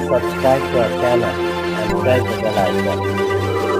subscribe to our channel and press the bell icon.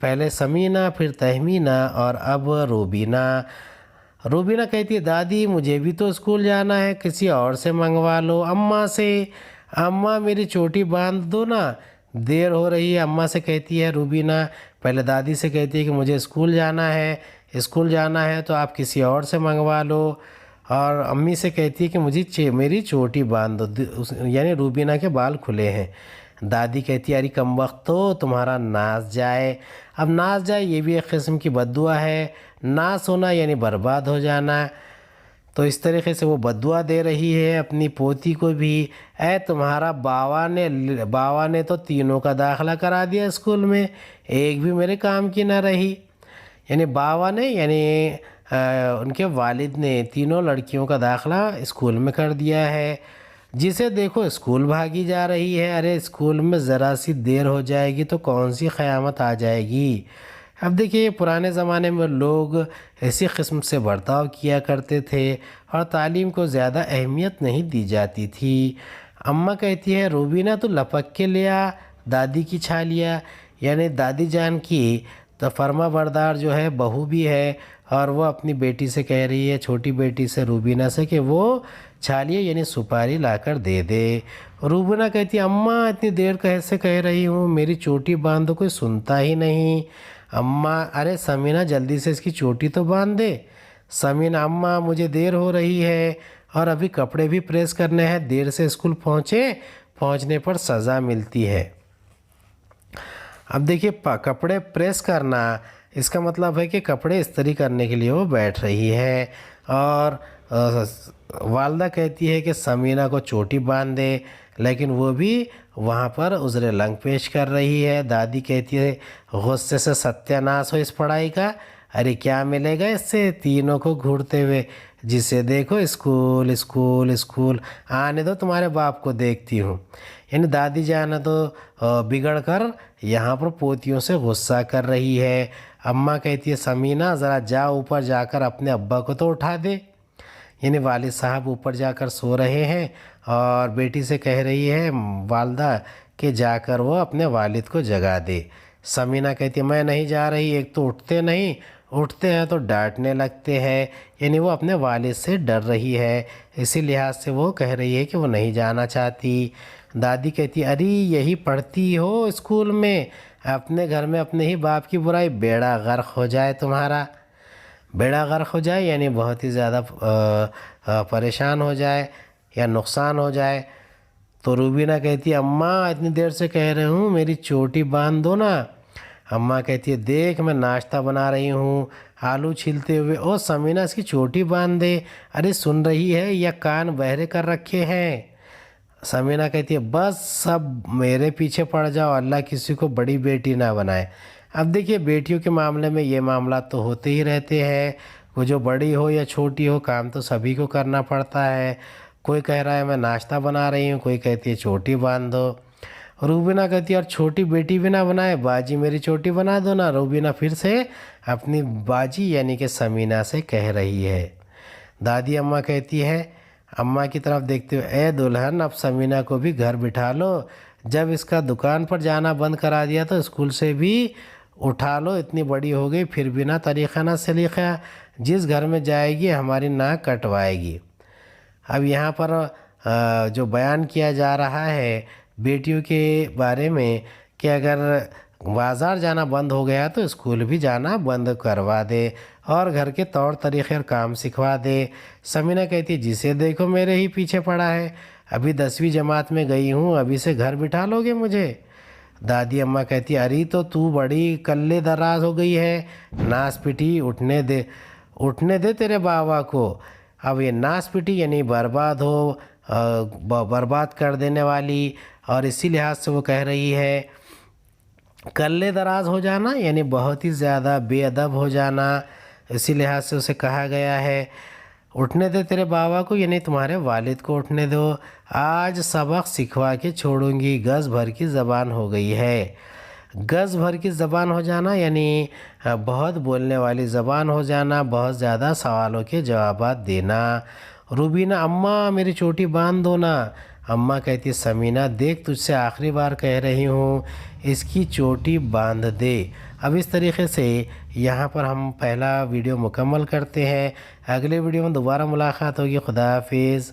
پہلے سمینہ، پھر تہمینہ اور اب روبینہ۔ روبینہ کہتی ہے دادی مجھے بھی تو اسکول جانا ہے، کسی اور سے منگوا لو، اماں سے۔ اماں میری چوٹی باندھ دو نا، دیر ہو رہی ہے، اماں سے کہتی ہے روبینہ۔ پہلے دادی سے کہتی ہے کہ مجھے اسکول جانا ہے، اسکول جانا ہے تو آپ کسی اور سے منگوا لو، اور امی سے کہتی ہے کہ مجھے میری چوٹی باندھ دو، یعنی روبینہ کے بال کھلے ہیں۔ دادی کہتی ہے ارے کم وقت تو تمہارا ناس جائے۔ اب ناس جائے یہ بھی ایک قسم کی بد دعا ہے، ناس ہونا یعنی برباد ہو جانا۔ تو اس طریقے سے وہ بد دعا دے رہی ہے اپنی پوتی کو بھی، اے تمہارا باوا نے تو تینوں کا داخلہ کرا دیا اسکول میں، ایک بھی میرے کام کی نہ رہی۔ یعنی باوا نے یعنی ان کے والد نے تینوں لڑکیوں کا داخلہ اسکول میں کر دیا ہے۔ جسے دیکھو اسکول بھاگی جا رہی ہے، ارے اسکول میں ذرا سی دیر ہو جائے گی تو کون سی قیامت آ جائے گی۔ اب دیکھیے پرانے زمانے میں لوگ اسی قسم سے برتاؤ کیا کرتے تھے اور تعلیم کو زیادہ اہمیت نہیں دی جاتی تھی۔ اماں کہتی ہے روبینہ تو لپک کے لیا دادی کی چھالیا، یعنی دادی جان کی تو فرما بردار جو ہے بہو بھی ہے، اور وہ اپنی بیٹی سے کہہ رہی ہے، چھوٹی بیٹی سے روبینہ سے، کہ وہ چھالیے یعنی سپاری لا کر دے دے۔ روبینہ کہتی ہے اماں اتنی دیر کیسے کہہ رہی ہوں، میری چوٹی باندھ دو، کوئی سنتا ہی نہیں۔ اماں ارے سمینہ جلدی سے اس کی چوٹی تو باندھ دے۔ سمینہ اماں مجھے دیر ہو رہی ہے اور ابھی کپڑے بھی پریس کرنے ہیں، دیر سے اسکول پہنچنے پر سزا ملتی ہے۔ اب دیکھیے کپڑے پریس کرنا اس کا مطلب ہے کہ کپڑے استری کرنے کے لیے وہ بیٹھ رہی ہے، اور والدہ کہتی ہے کہ سمینہ کو چوٹی باندھ دے، لیکن وہ بھی وہاں پر عذر لنگ پیش کر رہی ہے۔ دادی کہتی ہے غصے سے ستیہ ناش ہو اس پڑھائی کا، ارے کیا ملے گا اس سے، تینوں کو گھورتے ہوئے جسے دیکھو اسکول اسکول اسکول، آنے دو تمہارے باپ کو دیکھتی ہوں۔ یعنی دادی جان تو بگڑ کر یہاں پر پوتیوں سے غصہ کر رہی ہے۔ اماں کہتی ہے سمینہ ذرا جا اوپر جا کر اپنے ابا کو تو اٹھا دے، یعنی والد صاحب اوپر جا کر سو رہے ہیں، اور بیٹی سے کہہ رہی ہے والدہ کہ جا کر وہ اپنے والد کو جگا دے۔ سمینہ کہتی ہے میں نہیں جا رہی، ایک تو اٹھتے نہیں، اٹھتے ہیں تو ڈانٹنے لگتے ہیں، یعنی وہ اپنے والد سے ڈر رہی ہے، اسی لحاظ سے وہ کہہ رہی ہے کہ وہ نہیں جانا چاہتی۔ دادی کہتی ارے یہی پڑھتی ہو اسکول میں، اپنے گھر میں اپنے ہی باپ کی برائی، بیڑا غرق ہو جائے تمہارا، بیڑا غرق ہو جائے یعنی بہت ہی زیادہ پریشان ہو جائے یا نقصان ہو جائے۔ تو روبینہ کہتی ہے اماں اتنی دیر سے کہہ رہی ہوں میری چوٹی باندھ دو نا۔ اماں کہتی ہے دیکھ میں ناشتہ بنا رہی ہوں، آلو چھیلتے ہوئے، او سمینہ اس کی چوٹی باندھ دے، ارے سن رہی ہے یا کان بہرے کر رکھے ہیں۔ سمینہ کہتی ہے بس سب میرے پیچھے پڑ جاؤ، اللہ کسی کو بڑی بیٹی نہ بنائے۔ اب دیکھیے بیٹیوں کے معاملے میں یہ معاملات تو ہوتے ہی رہتے ہیں، وہ جو بڑی ہو یا چھوٹی ہو کام تو سبھی کو کرنا پڑتا ہے۔ کوئی کہہ رہا ہے میں ناشتہ بنا رہی ہوں، کوئی کہتی ہے چوٹی باندھ دو۔ روبینہ کہتی ہے اور چھوٹی بیٹی بھی نہ بنائے، باجی میری چوٹی بنا دو نا۔ روبینہ پھر سے اپنی باجی یعنی کہ سمینہ سے کہہ رہی ہے۔ دادی اماں کہتی ہے، اماں کی طرف دیکھتے ہوئے اے دلہن اب سمینہ کو بھی گھر بٹھا لو، جب اس کا دکان پر جانا بند کرا دیا تو اسکول سے بھی اٹھا لو، اتنی بڑی ہو گئی پھر بھی نہ طریقہ نہ سلیقہ، جس گھر میں جائے گی ہماری ناک کٹوائے گی۔ اب یہاں پر جو بیان کیا جا رہا ہے بیٹیوں کے بارے میں کہ اگر بازار جانا بند ہو گیا تو اسکول بھی جانا بند کروا دے اور گھر کے طور طریقے اور کام سکھوا دے۔ سمینہ کہتی ہے جسے دیکھو میرے ہی پیچھے پڑا ہے، ابھی 10ویں جماعت میں گئی ہوں، ابھی سے گھر بٹھا لو گے مجھے؟ دادی اماں کہتی ہے ارے تو بڑی کلے دراز ہو گئی ہے، ناس پٹی، اٹھنے دے تیرے باوا کو۔ اب یہ ناس پٹی یعنی برباد ہو، برباد کر دینے والی، اور اسی لحاظ سے وہ کہہ رہی ہے کلے دراز ہو جانا یعنی بہت ہی زیادہ بے ادب ہو جانا، اسی لحاظ سے اسے کہا گیا ہے۔ اٹھنے دے تیرے باوا کو یعنی تمہارے والد کو اٹھنے دو، آج سبق سکھوا کے چھوڑوں گی، گز بھر کی زبان ہو گئی ہے۔ گز بھر کی زبان ہو جانا یعنی بہت بولنے والی زبان ہو جانا، بہت زیادہ سوالوں کے جوابات دینا۔ روبینہ اماں میری چوٹی باندھ دو نا۔ اماں کہتی سمینہ دیکھ تجھ سے آخری بار کہہ رہی ہوں اس کی چوٹی باندھ دے۔ اب اس طریقے سے یہاں پر ہم پہلا ویڈیو مکمل کرتے ہیں۔ اگلے ویڈیو میں دوبارہ ملاقات ہوگی۔ خدا حافظ۔